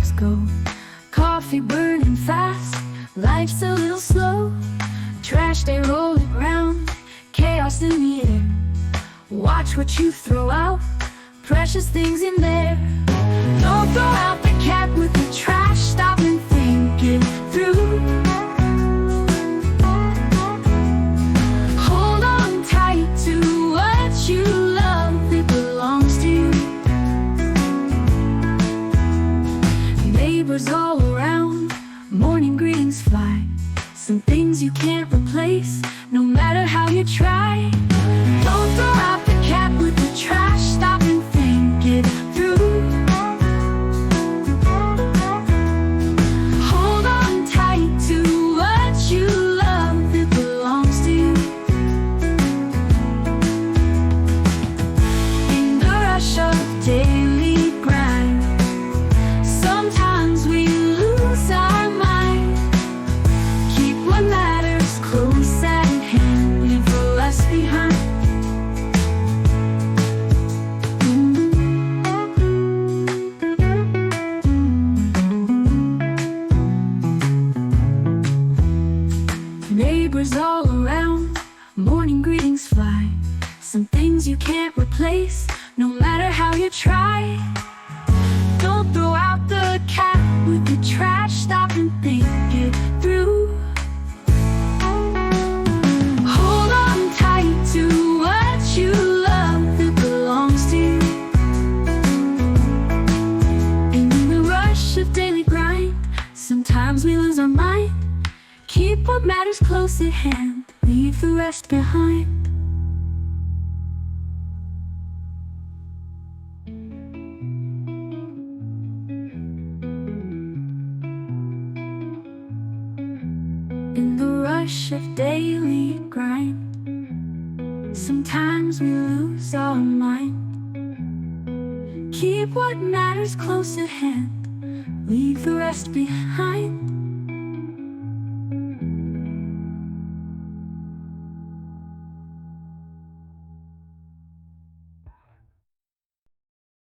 lives go. Coffee burning fast, life's a little slow. Trash they roll it round, chaos in the air. Watch what you throw out, precious things in there. Don't throw out the cat with the trash, stop and think it through. Hold on tight to what you love, it belongs to you. Neighbors all around, morning greetings fly. Some things you can't replace, no matter how you try. Don't throw out the cat with the trash, stop and think it through. Hold on tight to what you love, it belongs to you. In the rush of daily grind, sometimes we lose our mind. Keep what matters close at hand, leave the rest behind. Neighbors all around, morning greetings fly. Some things you can't replace, no matter how you try. Don't throw out the cat with the trash, stop and think it through. Hold on tight to what you love, it belongs to you. In the rush of daily grind, sometimes we lose our mind. Keep what matters close at hand, leave the rest behind. In the rush of daily grind, sometimes we lose our mind. Keep what matters close at hand, leave the rest behind.